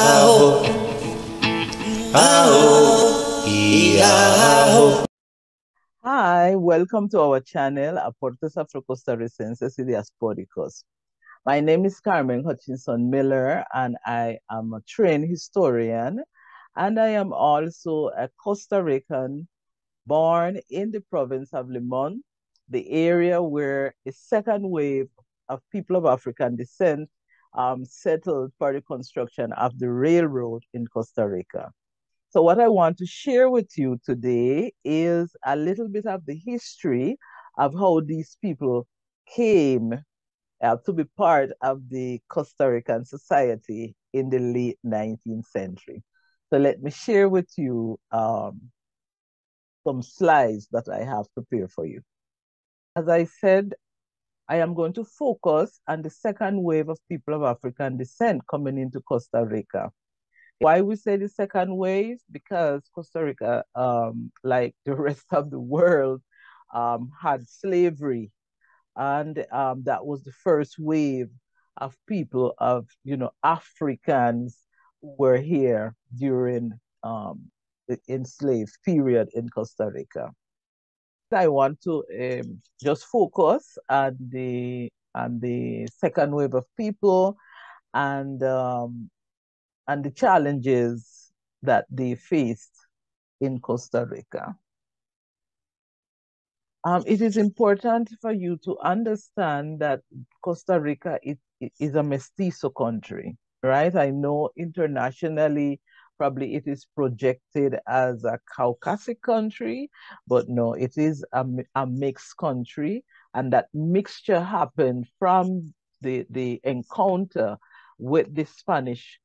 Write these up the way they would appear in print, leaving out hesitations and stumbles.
Aho, aho, aho. Hi, welcome to our channel, Aportes Afro-Costarricenses y Diasporicos. My name is Carmen Hutchinson Miller, and I am a trained historian, and I am also a Costa Rican born in the province of Limon, the area where a second wave of people of African descent settled for the construction of the railroad in Costa Rica. So what I want to share with you today is a little bit of the history of how these people came to be part of the Costa Rican society in the late 19th century. So let me share with you some slides that I have prepared for you. As I said, I am going to focus on the second wave of people of African descent coming into Costa Rica. Why we say the second wave? Because Costa Rica, like the rest of the world, had slavery, and that was the first wave of people of Africans who were here during the enslaved period in Costa Rica. I want to just focus on the second wave of people and and the challenges that they faced in Costa Rica. It is important for you to understand that Costa Rica is a mestizo country, right? I know internationally, probably it is projected as a Caucasic country, but no, it is a mixed country. And that mixture happened from the encounter with the Spanish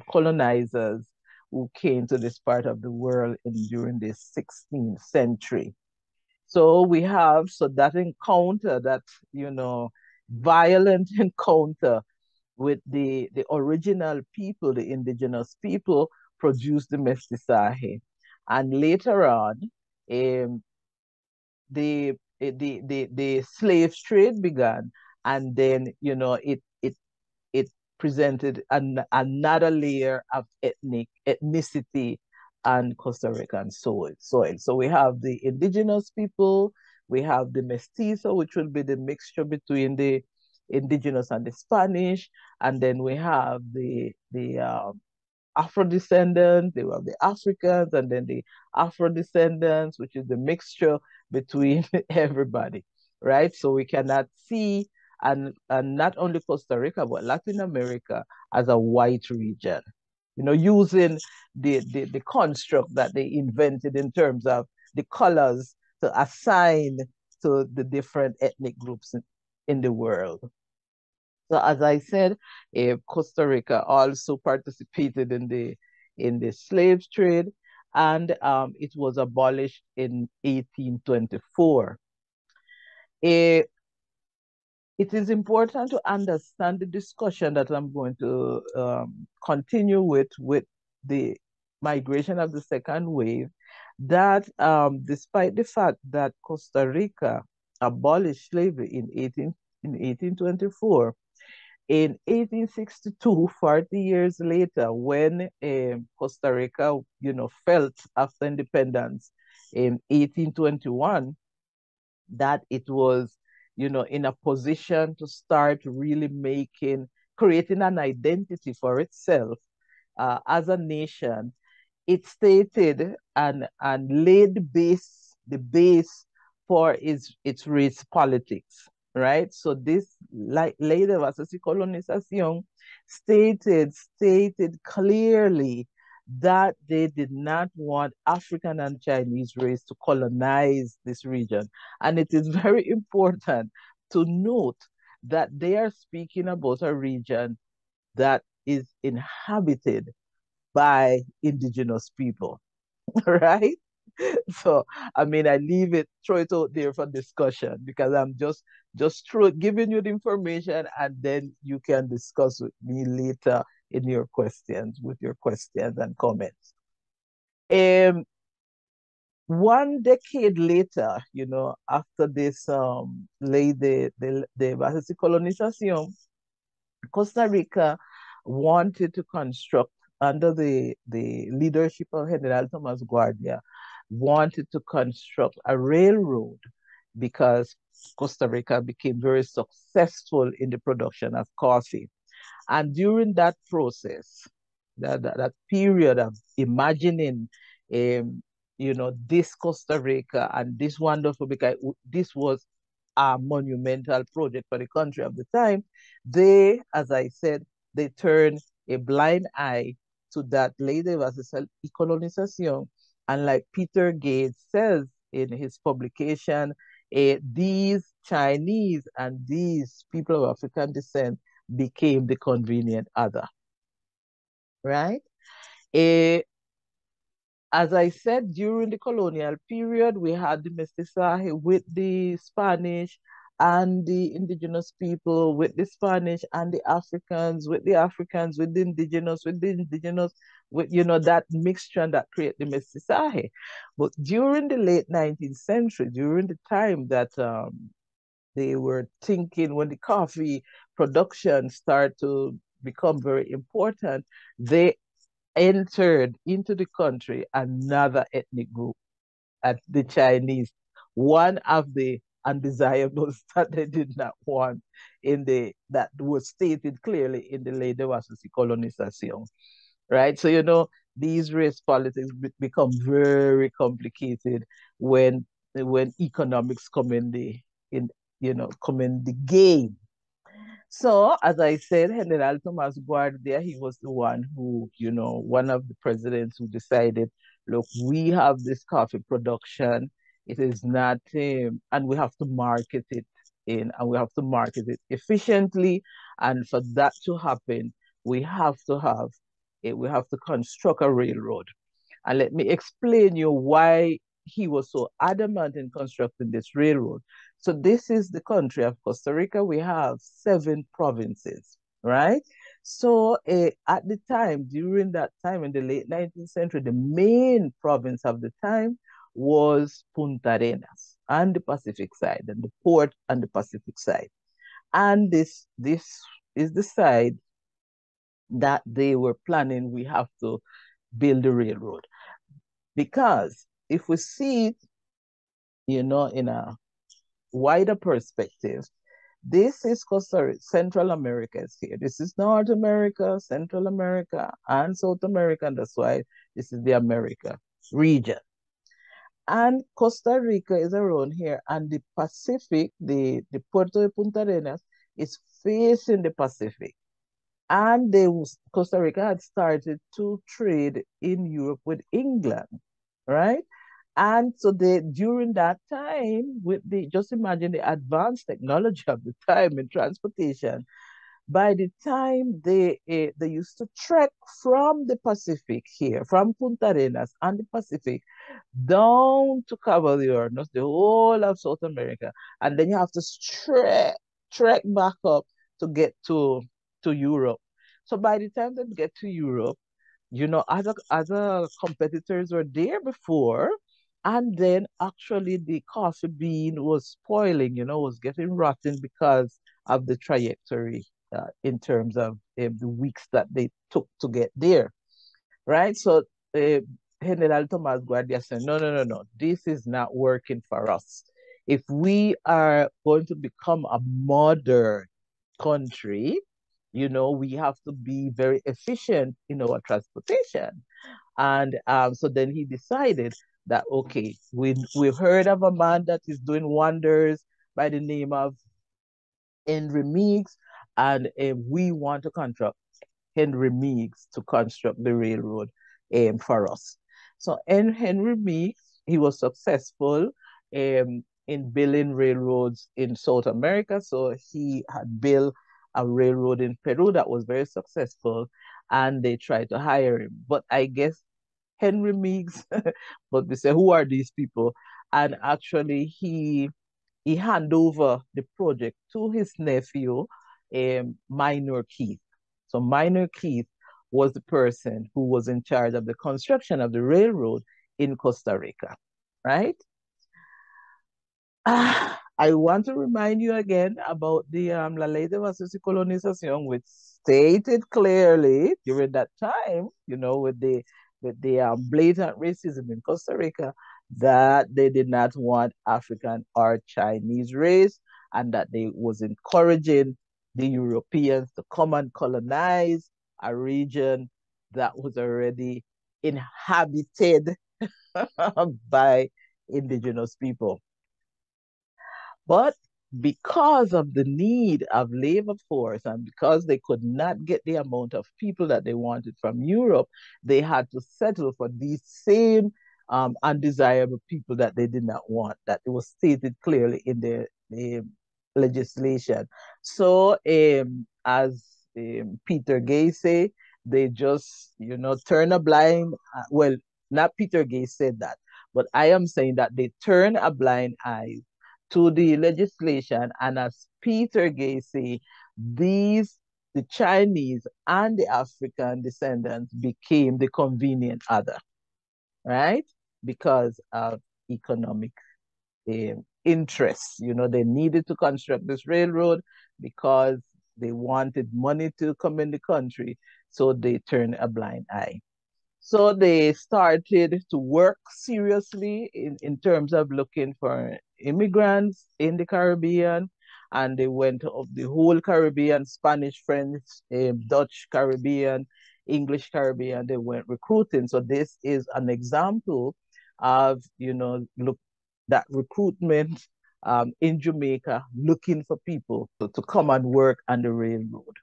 colonizers who came to this part of the world during the 16th century. So we have, so that encounter, that, violent encounter with the original people, the indigenous people, produced the mestizaje. And later on, um, the slave trade began, and then, it presented another layer of ethnicity and Costa Rican soil. So we have the indigenous people, we have the mestizo, which will be the mixture between the indigenous and the Spanish, and then we have the Afro descendants, they have the Africans, and then the Afro descendants, which is the mixture between everybody, right? So we cannot see, and not only Costa Rica, but Latin America as a white region, using the construct that they invented in terms of the colors to assign to the different ethnic groups in the world. So as I said, Costa Rica also participated in the slave trade, and it was abolished in 1824. Eh, it is important to understand the discussion that I'm going to continue with the migration of the second wave, that despite the fact that Costa Rica abolished slavery in 1824, in 1862, 40 years later, when Costa Rica, felt after independence in 1821 that it was, in a position to start really creating an identity for itself as a nation, it stated and laid the base for its race politics, right? So this, like Ley de Bases y Colonización, stated clearly that they did not want African and Chinese race to colonize this region. And it is very important to note that they are speaking about a region that is inhabited by indigenous people, right? So, I mean, I leave it, throw it out there for discussion, because I'm just giving you the information, and then you can discuss with me later in your questions, with your questions and comments. Um, 1 decade later, after this ley de bases y colonización, Costa Rica wanted to construct under the leadership of General Thomas Guardia, wanted to construct a railroad because Costa Rica became very successful in the production of coffee. And during that process, that period of imagining, um, this Costa Rica and this wonderful, because this was a monumental project for the country of the time, they, as I said, they turned a blind eye to that ley de bases y colonización. And like Peter Gates says in his publication, these Chinese and these people of African descent became the convenient other, right? Eh, as I said, during the colonial period, we had the mestizaje with the Spanish and the indigenous people, with the Spanish and the Africans, with the Africans, with the indigenous, with, that mixture that create the mestizaje. But during the late 19th century, during the time that they were thinking when the coffee production started to become very important, they entered into the country another ethnic group, the Chinese, one of the undesirables that they did not want that was stated clearly in the Ley de Bases y Colonización, right? So, these race politics become very complicated when economics come in in come in the game. So, as I said, General Thomas Guardia, he was the one who, one of the presidents who decided, look, we have this coffee production. It is not, and we have to market it and we have to market it efficiently. And for that to happen, we have to construct a railroad. And let me explain you why he was so adamant in constructing this railroad. So this is the country of Costa Rica. We have 7 provinces, right? So at the time, during that time in the late 19th century, the main province of the time was Punta Arenas on the Pacific side, and the port on the Pacific side. And this is the side that they were planning we have to build the railroad. Because if we see it, in a wider perspective, this is Costa Rica, Central America is here. This is North America, Central America, and South America. And that's why this is the America region. And Costa Rica is around here, and the Pacific, the Puerto de Punta Arenas, is facing the Pacific. And Costa Rica had started to trade in Europe with England, right? And so during that time, just imagine the advanced technology of the time in transportation. By the time they used to trek from the Pacific here, from Punta Arenas and the Pacific, down to Cabo de Hornos, the whole of South America, and then you have to trek back up to get to Europe. So by the time they get to Europe, other competitors were there before, and then actually the coffee bean was spoiling, was getting rotten because of the trajectory in terms of the weeks that they took to get there, right? So uh, General Thomas Guardia said, no, no, no, no, this is not working for us. If we are going to become a modern country, we have to be very efficient in our transportation. And so then he decided that, okay, we've heard of a man that is doing wonders by the name of Henry Meeks, and we want to contract Henry Meeks to construct the railroad for us. So Henry Meeks, he was successful in building railroads in South America. So he had built a railroad in Peru that was very successful, and they tried to hire him. But I guess Henry Meeks, but they say, who are these people? And actually, he handed over the project to his nephew, Minor Keith. So Minor Keith was the person who was in charge of the construction of the railroad in Costa Rica, right? I want to remind you again about the La Ley de Bases y Colonización, which stated clearly during that time, with the blatant racism in Costa Rica, that they did not want African or Chinese race, and that they was encouraging the Europeans to come and colonize a region that was already inhabited by indigenous people. But because of the need of labor force and because they could not get the amount of people that they wanted from Europe, they had to settle for these same undesirable people that they did not want, that it was stated clearly in the legislation. So, as Peter Gay say, they just, turn a blind, well, not Peter Gay said that, but I am saying that they turn a blind eye to the legislation. And as Peter Gay say, the Chinese and the African descendants became the convenient other, right? Because of economic interests. They needed to construct this railroad because they wanted money to come in the country. So they turned a blind eye. So they started to work seriously in terms of looking for immigrants in the Caribbean. And they went up the whole Caribbean, Spanish, French, Dutch Caribbean, English Caribbean. They went recruiting. So this is an example of, look, that recruitment in Jamaica, looking for people to come and work on the railroad.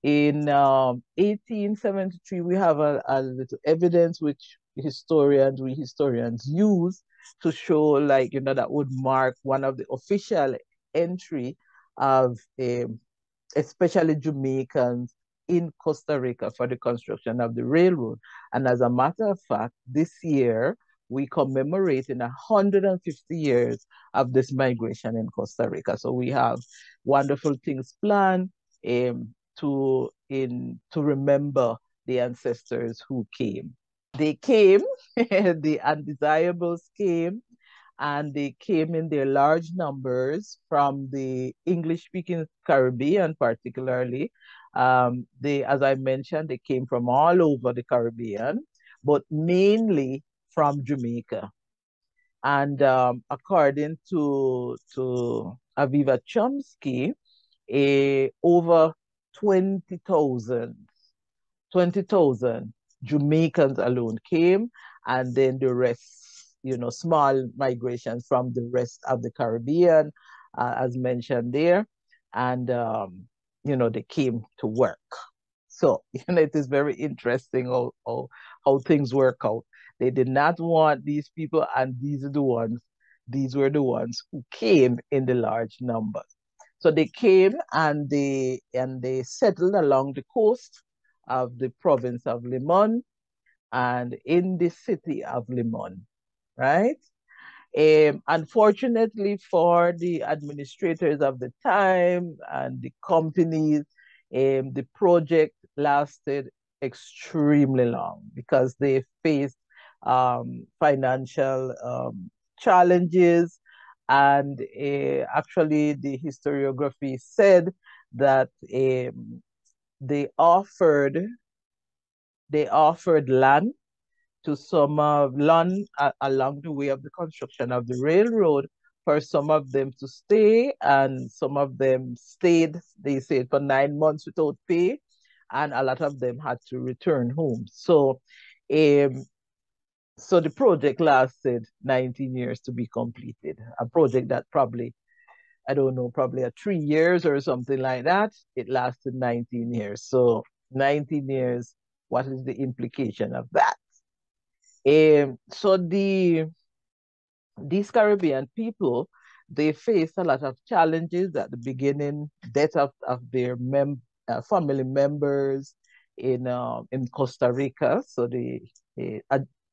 In 1873, we have a little evidence which we historians use to show, like, that would mark one of the official entry of especially Jamaicans in Costa Rica for the construction of the railroad. And as a matter of fact, this year we commemorating 150 years of this migration in Costa Rica. So we have wonderful things planned to remember the ancestors who came. They came, the undesirables came, and they came in their large numbers from the English-speaking Caribbean, particularly. As I mentioned, they came from all over the Caribbean, but mainly from Jamaica. And according to Aviva Chomsky, over 20,000 20,000 Jamaicans alone came, and then the rest, small migrations from the rest of the Caribbean, as mentioned there, and they came to work. So, it is very interesting how things work out. They did not want these people, and these were the ones who came in the large numbers. So they came and they settled along the coast of the province of Limon and in the city of Limon, right? Unfortunately for the administrators of the time and the companies, the project lasted extremely long because they faced financial challenges. And actually, the historiography said that they offered land to some land along the way of the construction of the railroad for some of them to stay, and some of them stayed. They stayed for 9 months without pay, and a lot of them had to return home. Um, so the project lasted 19 years to be completed. A project that probably, I don't know, probably 3 years or something like that. It lasted 19 years. So 19 years, what is the implication of that? So these Caribbean people, they faced a lot of challenges at the beginning, death of their family members in Costa Rica. So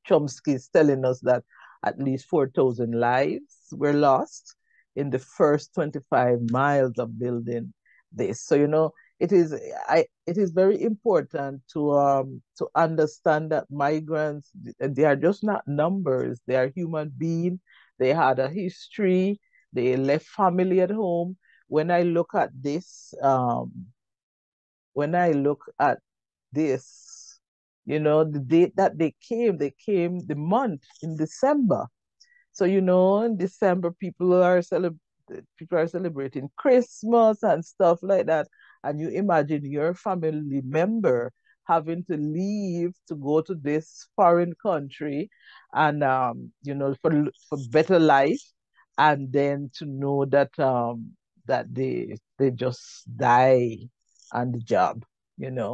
Chomsky is telling us that at least 4,000 lives were lost in the first 25 miles of building this. So, it is very important to understand that migrants, they are just not numbers. They are human beings. They had a history. They left family at home. When I look at this, when I look at this, the date that they came the month in December. So, in December, people are celebrating Christmas and stuff like that. And you imagine your family member having to leave to go to this foreign country and, for better life, and then to know that they just die on the job.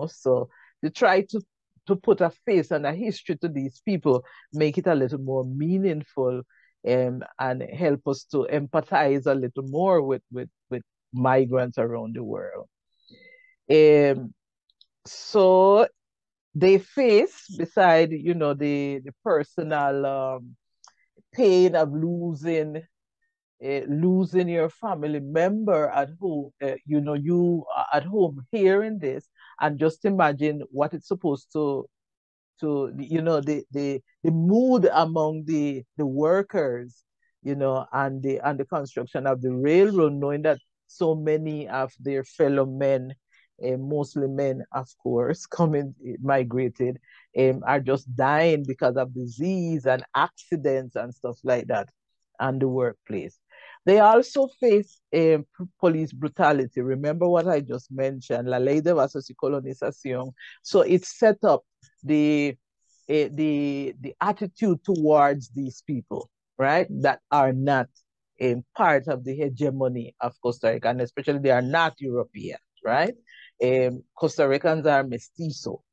So to try to put a face and a history to these people, make it a little more meaningful, and help us to empathize a little more with migrants around the world. So they face, beside, the personal pain of losing your family member at home, you are at home hearing this, and just imagine what it's supposed to the mood among the workers, and the construction of the railroad, knowing that so many of their fellow men, mostly men, of course, coming migrated, are just dying because of disease and accidents and stuff like that, and the workplace. They also face police brutality. Remember what I just mentioned, la ley de vasos y colonización. So it set up the the attitude towards these people, right, that are not part of the hegemony of Costa Rica, and especially they are not Europeans, right? Costa Ricans are mestizo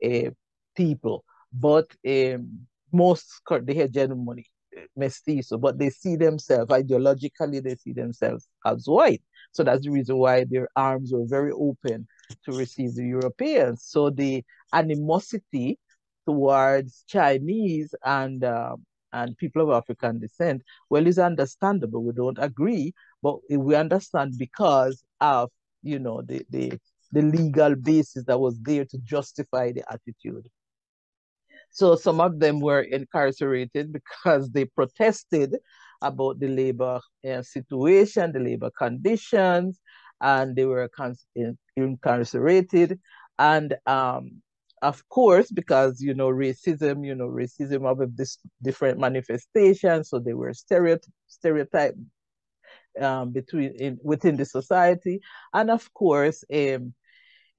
uh, people, but most the hegemony mestizo, but they see themselves ideologically, they see themselves as white. So that's the reason why their arms were very open to receive the Europeans. So the animosity towards Chinese and people of African descent, well, is understandable. We don't agree, but we understand because of the legal basis that was there to justify the attitude. So some of them were incarcerated because they protested about the labor situation, the labor conditions, and they were incarcerated. And of course, because racism of this different manifestations, so they were stereotyped within the society, and of course,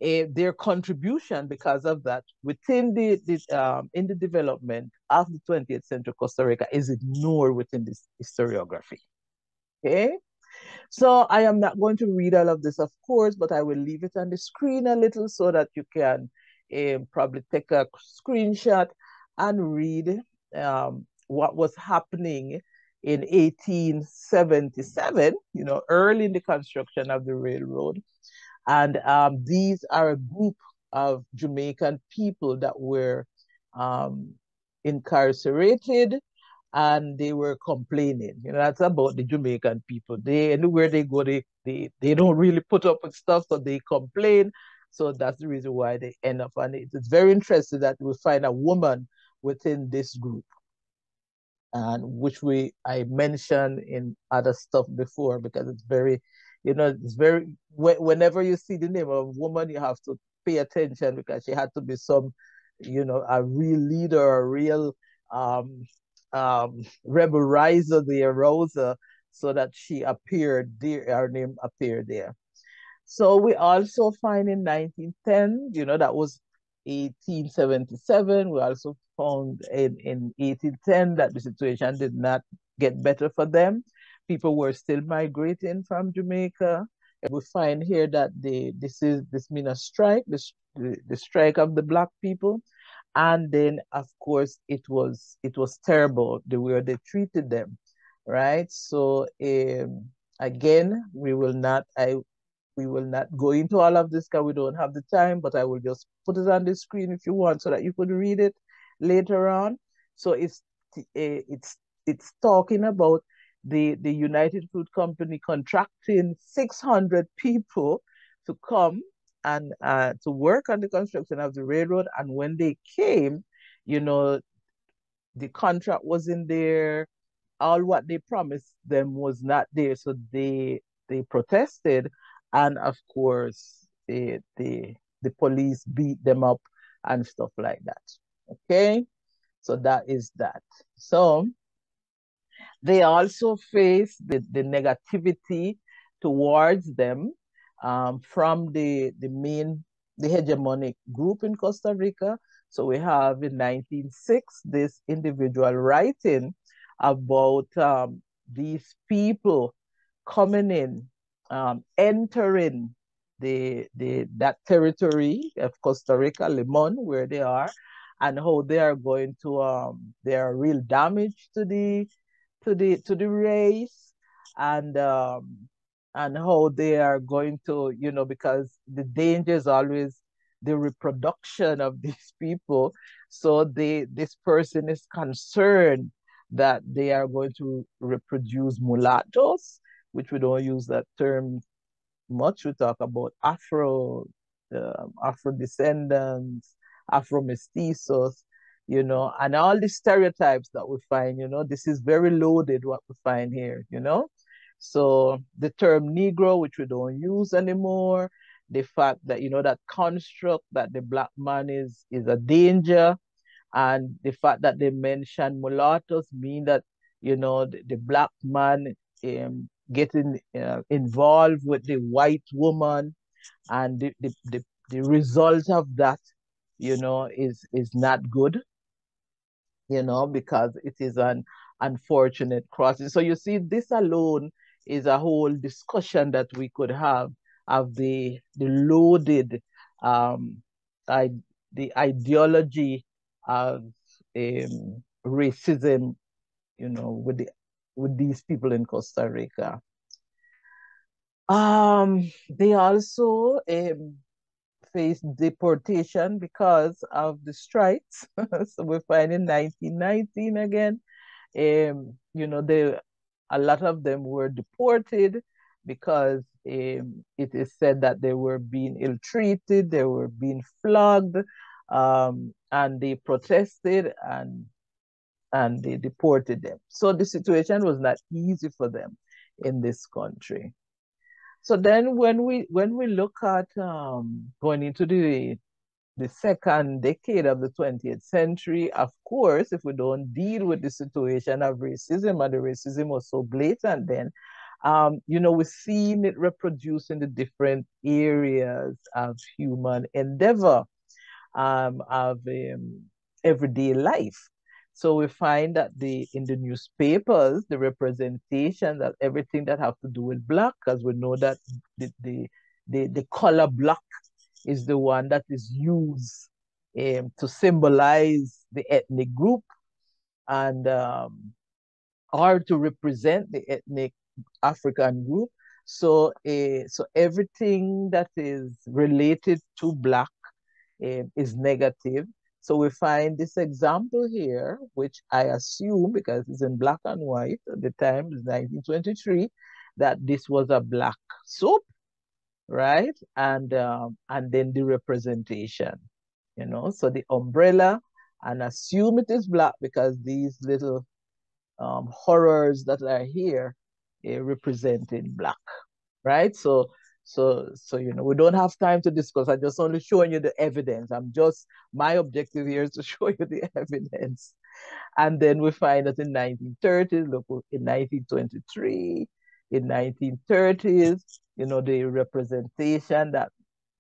their contribution because of that within in the development of the 20th century Costa Rica is ignored within this historiography. Okay, so I am not going to read all of this, of course, but I will leave it on the screen a little so that you can probably take a screenshot and read what was happening in 1877, early in the construction of the railroad. And these are a group of Jamaican people that were um, incarcerated, and they were complaining. That's about the Jamaican people. Anywhere they go, they don't really put up with stuff, so they complain. So that's the reason why they end up on it. It's very interesting that we find a woman within this group, and which I mentioned in other stuff before, because it's very, whenever you see the name of a woman, you have to pay attention, because she had to be a real leader, a real rebel riser, the Rosa, so that she appeared there, her name appeared there. So we also find in 1910, that was 1877. We also found in 1810 that the situation did not get better for them. People were still migrating from Jamaica. We find here that this means a strike, the strike of the Black people. And then, of course, it was terrible the way they treated them, right? So again, we will not go into all of this because we don't have the time, but I will just put it on the screen if you want, so that you could read it later on. So it's talking about the United Fruit Company contracting 600 people to come and to work on the construction of the railroad. And when they came, the contract wasn't there. All what they promised them was not there. So they protested, and of course the police beat them up and stuff like that. Okay, so that is that. So they also face the negativity towards them from the hegemonic group in Costa Rica. So we have in 1906 this individual writing about these people coming in, entering that territory of Costa Rica, Limon, where they are, and how they are going to they are real damage to the race, and how they are going to, because the danger is always the reproduction of these people. So this person is concerned that they are going to reproduce mulattoes, which we don't use that term much. We talk about Afro descendants, Afro mestizos, and all the stereotypes that we find, this is very loaded what we find here. So the term Negro, which we don't use anymore, the fact that, that construct that the black man is a danger, and the fact that they mention mulattoes mean that, the black man getting involved with the white woman, and the result of that, is not good, because it is an unfortunate crossing. So you see, this alone is a whole discussion that we could have of the loaded I, the ideology of racism, with these people in Costa Rica. They also face deportation because of the strikes. So we find in 1919 again, a lot of them were deported because it is said that they were being ill-treated, they were being flogged, and they protested, and they deported them. So the situation was not easy for them in this country. So then when we look at going into the second decade of the 20th century, of course, if we don't deal with the situation of racism, and the racism was so blatant then, we're seeing it reproduce in the different areas of human endeavor, of everyday life. So we find that in the newspapers, the representation that everything that have to do with black, because we know that the color black is the one that is used to symbolize the ethnic group, and or to represent the ethnic African group. So everything that is related to black is negative. So we find this example here, which I assume, because it's in black and white at the time, it's 1923, that this was a black soap, right? And then the representation, so the umbrella, and assume it is black because these little horrors that are here representing black, right? So we don't have time to discuss. I'm just only showing you the evidence. My objective here is to show you the evidence. And then we find that in 1930s, look, in 1923, in 1930s, the representation that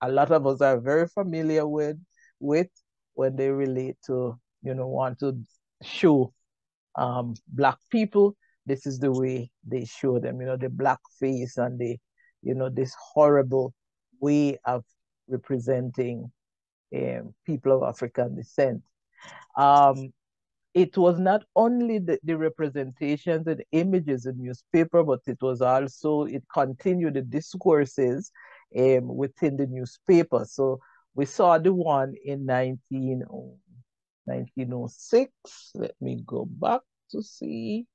a lot of us are very familiar with when they relate to, want to show black people. This is the way they show them, the black face, and this horrible way of representing people of African descent. It was not only the representations and images in newspaper, but it continued the discourses within the newspaper. So we saw the one in 1906. Let me go back to see.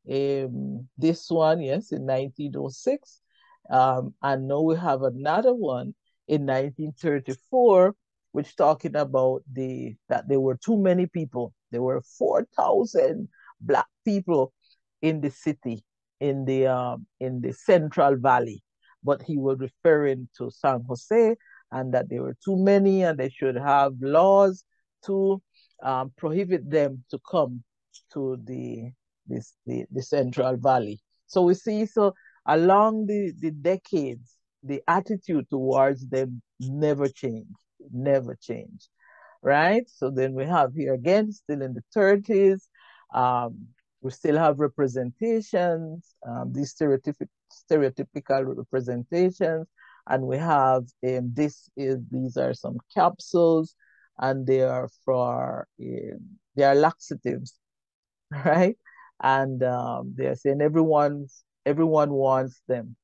This one, yes, in 1906. And now we have another one in 1934, which talking about that there were too many people. There were 4,000 black people in the city, in the Central Valley. But he was referring to San Jose and that there were too many, and they should have laws to prohibit them to come to the Central Valley. So we see, so along the decades, the attitude towards them never changed, right? So then we have here again, still in the 30s, we still have representations, these stereotypical representations, and we have these are some capsules, and they are for they are laxatives, right? And they're saying everyone wants them,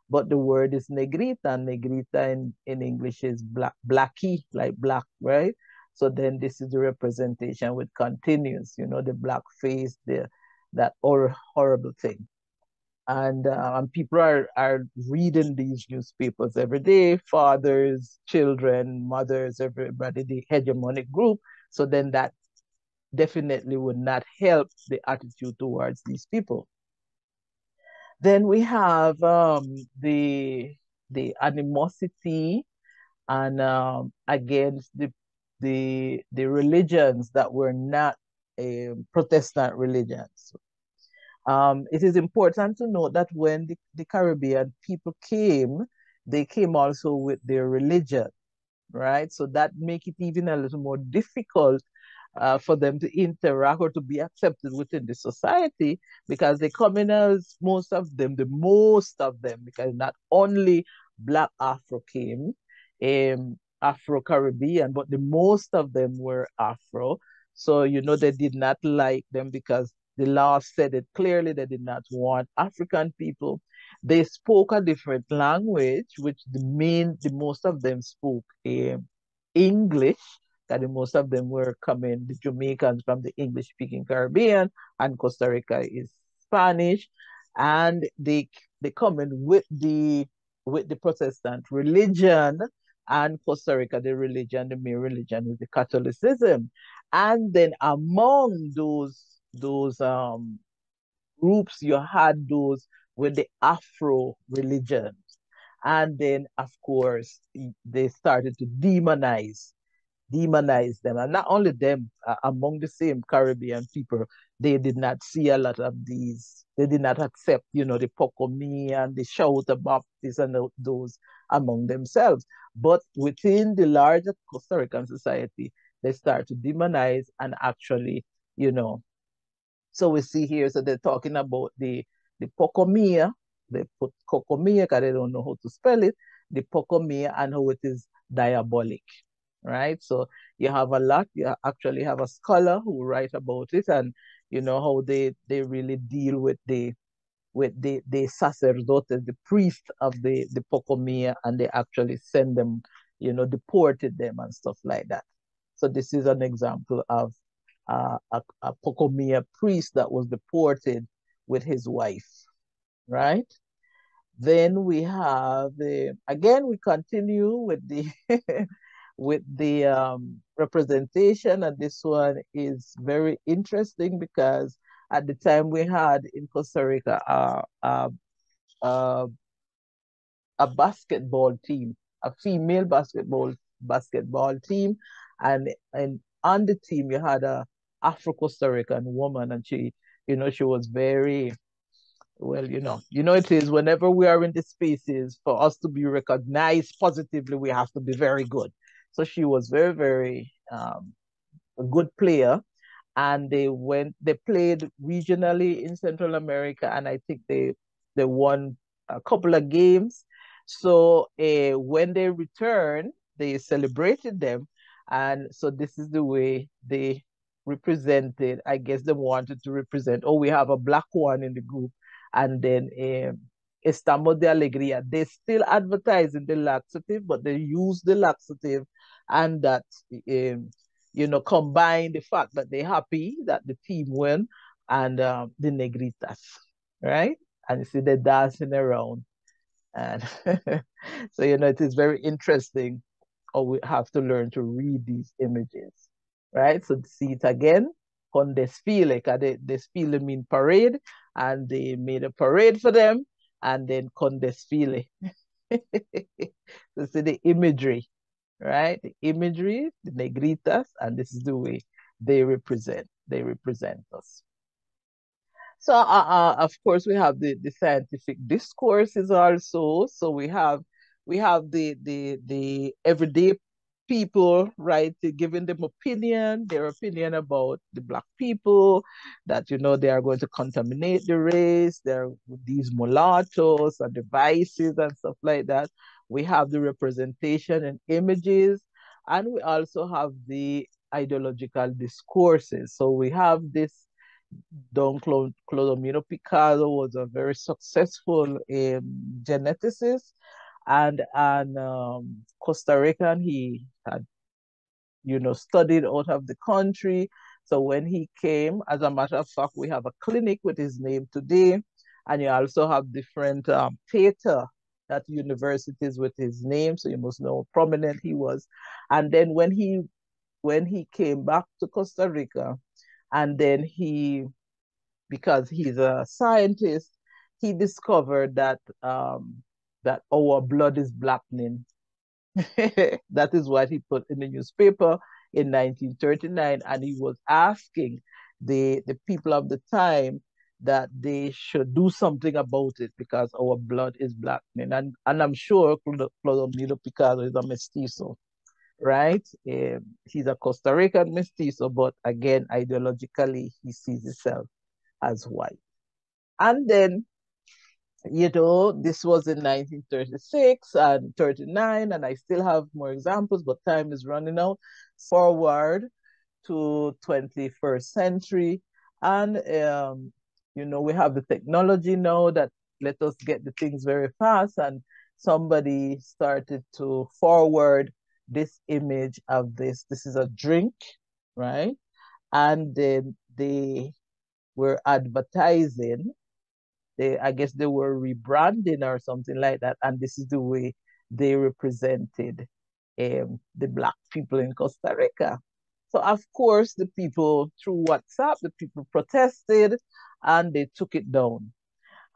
but the word is negrita, and negrita in English is blackie, like black, right? So then this is the representation with continues, the black face, that horrible thing. And people are reading these newspapers every day, fathers, children, mothers, everybody, the hegemonic group. So then that definitely would not help the attitude towards these people. Then we have the animosity and against the religions that were not Protestant religions. It is important to note that when the Caribbean people came, they came also with their religion, right? So that make it even a little more difficult for them to interact or to be accepted within the society, because they come in as the most of them, because not only Black Afro came, Afro Caribbean, but the most of them were Afro. So, they did not like them because the law said it clearly, they did not want African people. They spoke a different language, which the most of them spoke English, that the most of them were coming, the Jamaicans from the English-speaking Caribbean, and Costa Rica is Spanish, and they come in with the Protestant religion, and Costa Rica, the main religion is the Catholicism. And then among those groups, you had those with the Afro religions. And then, of course, they started to demonize them. And not only them, among the same Caribbean people, they did not see a lot of these. They did not accept, the Pocomi and the Shout Baptists and those among themselves. But within the larger Costa Rican society, they start to demonize and actually, you know, so we see here, so they're talking about the Pocomia, they put Cocomia because they don't know how to spell it, the Pocomia, and how it is diabolic, right? So you have a lot, you actually have a scholar who write about it, and how they really deal with the sacerdotes, the priest of the Pocomia, and they actually send them, deported them and stuff like that. So this is an example of a Pocomia priest that was deported with his wife, right? Then we have again we continue with the with the representation, and this one is very interesting because at the time we had in Costa Rica uh, a basketball team, a female basketball team, and on the team you had a Afro Costa Rican woman, and she was very well, it is whenever we are in the spaces for us to be recognized positively, we have to be very good. So she was very, very a good player, and they played regionally in Central America, and I think they won a couple of games. So when they returned, they celebrated them, and so this is the way they represented. I guess they wanted to represent. Oh, we have a black one in the group, and then Estamos de Alegría. They still advertising the laxative, but they use the laxative, and that combine the fact that they're happy that the team won, and the negritas, right? And you see they're dancing around. And so, it is very interesting how we have to learn to read these images, right? So see it again, con desfile, because desfile mean parade, and they made a parade for them, and then con desfile. So see the imagery. right? The imagery, the negritas, and this is the way they represent us. So, of course, we have the scientific discourses also. So we have the everyday people, right, giving them their opinion about the Black people, that they are going to contaminate the race. There are these mulattoes and the vices and stuff like that. We have the representation and images, and we also have the ideological discourses. So we have this Don Clodomiro Picado was a very successful geneticist and Costa Rican. He had, studied out of the country. So when he came, as a matter of fact, we have a clinic with his name today. And you also have different theater at universities with his name. So you must know how prominent he was. And then when he came back to Costa Rica, and then because he's a scientist, he discovered that our blood is blackening. That is what he put in the newspaper in 1939, and he was asking the people of the time that they should do something about it because our blood is blackening. And I'm sure Clodomiro Picado is a mestizo, right? He's a Costa Rican mestizo, but again, ideologically, he sees himself as white. And then, this was in 1936 and 39, and I still have more examples, but time is running out. Forward to 21st century, and we have the technology now that let us get the things very fast, and somebody started to forward this image of this. This is a drink, right? And then they were advertising. I guess they were rebranding or something like that, and this is the way they represented the Black people in Costa Rica. So of course, the people through WhatsApp, the people protested, and they took it down.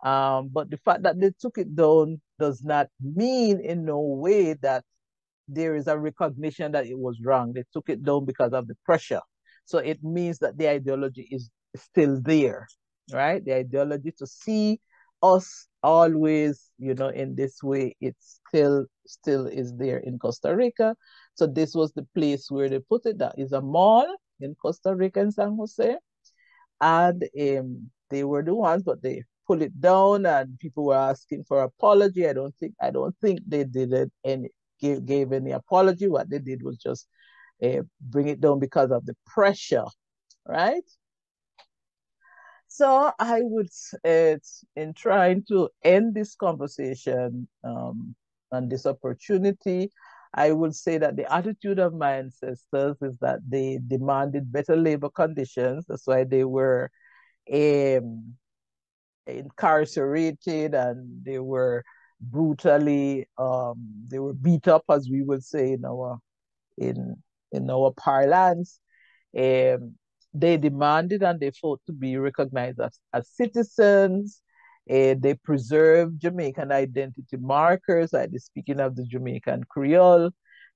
But the fact that they took it down does not mean in no way that there is a recognition that it was wrong. They took it down because of the pressure. So it means that the ideology is still there, right? The ideology to see us always, in this way, it's still is there in Costa Rica. So this was the place where they put it. That is a mall in Costa Rica in San Jose. And they were the ones, but they pulled it down, and people were asking for apology. I don't think they did it and gave any apology. What they did was just bring it down because of the pressure, right? So I would, in trying to end this conversation and this opportunity, I would say that the attitude of my ancestors is that they demanded better labor conditions. That's why they were um, incarcerated, and they were brutally, they were beat up, as we would say in in our parlance. Um, they demanded and they fought to be recognized as citizens. They preserved Jamaican identity markers, like the speaking of the Jamaican Creole.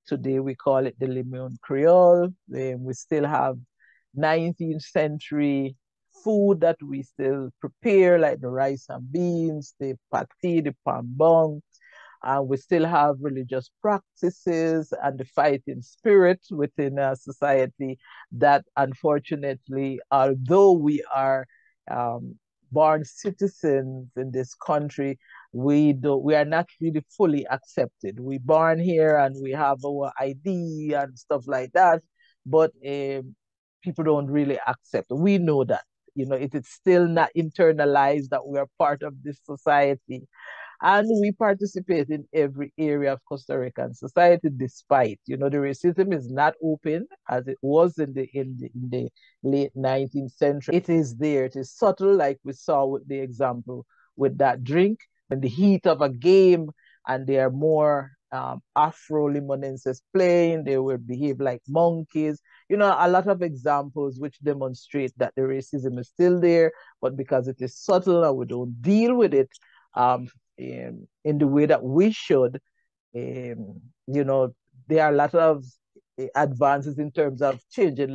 Today we call it the Limon Creole. We still have 19th century food that we still prepare, like the rice and beans, the pati, the pambong. We still have religious practices and the fighting spirit within our society that, unfortunately, although we are born citizens in this country, we are not really fully accepted. We born here and we have our ID and stuff like that, but people don't really accept. We know that, it is still not internalized that we are part of this society, and we participate in every area of Costa Rican society, despite, the racism is not open as it was in the late 19th century. It is there. It is subtle, like we saw with the example with that drink. When the heat of a game and there are more Afro Limonenses playing, they will behave like monkeys. A lot of examples which demonstrate that the racism is still there, but because it is subtle and we don't deal with it, um, in the way that we should, you know, there are a lot of advances in terms of changing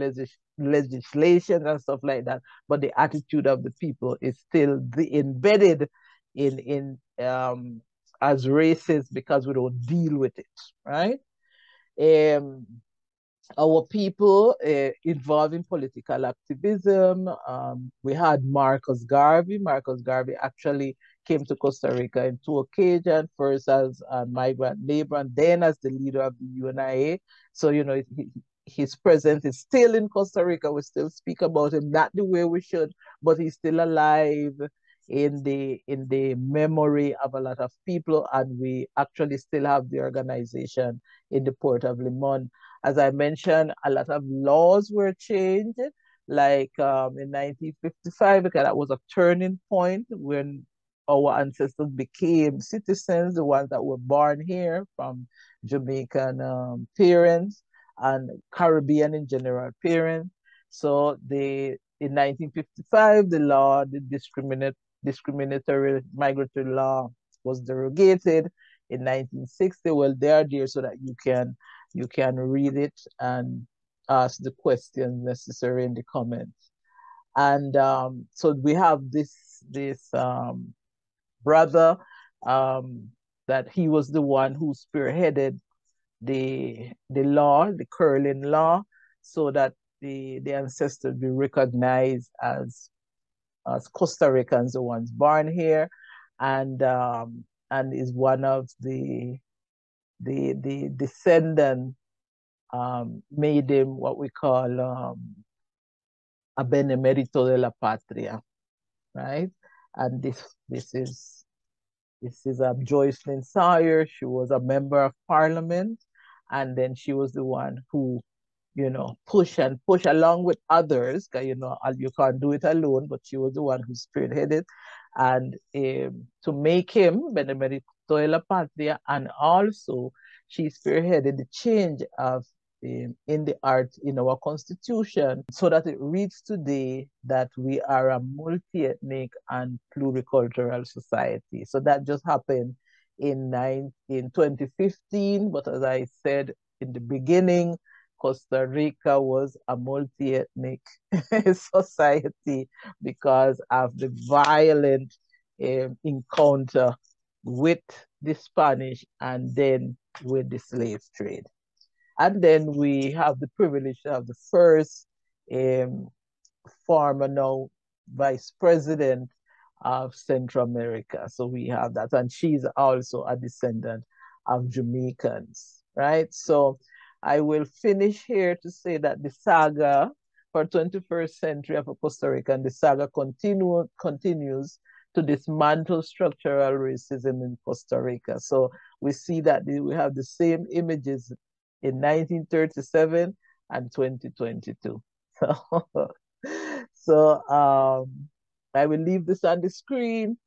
legislation and stuff like that, but the attitude of the people is still embedded in as racist because we don't deal with it, right? Our people involved in political activism. We had Marcus Garvey. Marcus Garvey actually came to Costa Rica in two occasions, first as a migrant labor and then as the leader of the UNIA. So, you know, his presence is still in Costa Rica. We still speak about him, not the way we should, but he's still alive in the memory of a lot of people, and we actually still have the organization in the port of Limon. As I mentioned, a lot of laws were changed, like in 1955, because that was a turning point when our ancestors became citizens, the ones that were born here from Jamaican parents and Caribbean in general parents. So in 1955, the discriminatory migratory law was derogated. In 1960, well, they are there so that you can read it and ask the questions necessary in the comments. And so we have this brother that he was the one who spearheaded the law, the curling law, so that the ancestors be recognized as Costa Ricans, the ones born here, and is one of the descendant made him what we call a benemerito de la patria, right? And this is Joycelyn Sawyer. She was a member of parliament, and then she was the one who, you know, push along with others, because, you know, you can't do it alone, but she was the one who spearheaded, and to make him Benemerito de la Patria, and also she spearheaded the change of in the art in our constitution, so that it reads today that we are a multi-ethnic and pluricultural society. So that just happened in 2015, but as I said in the beginning, Costa Rica was a multi-ethnic society because of the violent encounter with the Spanish and then with the slave trade. And then we have the privilege to have the first former now vice president of Central America. So we have that. And she's also a descendant of Jamaicans, right? So I will finish here to say that the saga for 21st century of Costa Rica, and the saga continues to dismantle structural racism in Costa Rica. So we see that we have the same images in 1937 and 2022. So I will leave this on the screen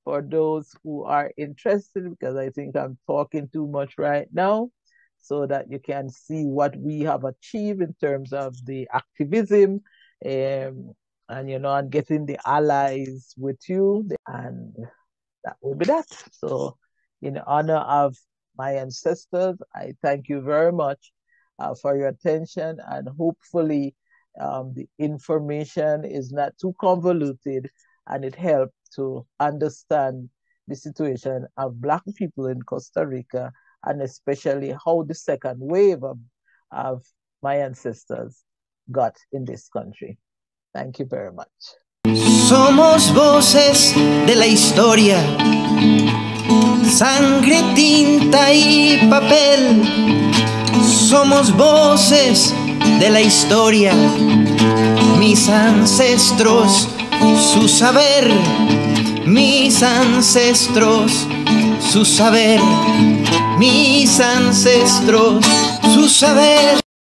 for those who are interested, because I think I'm talking too much right now, so that you can see what we have achieved in terms of the activism and, you know, and getting the allies with you. And that will be that. So in honor of my ancestors, I thank you very much for your attention, and hopefully the information is not too convoluted and it helped to understand the situation of Black people in Costa Rica, and especially how the second wave of my ancestors got in this country. Thank you very much. Somos voces de la historia, sangre, tinta y papel. Somos voces de la historia, mis ancestros, su saber, mis ancestros, su saber, mis ancestros, su saber.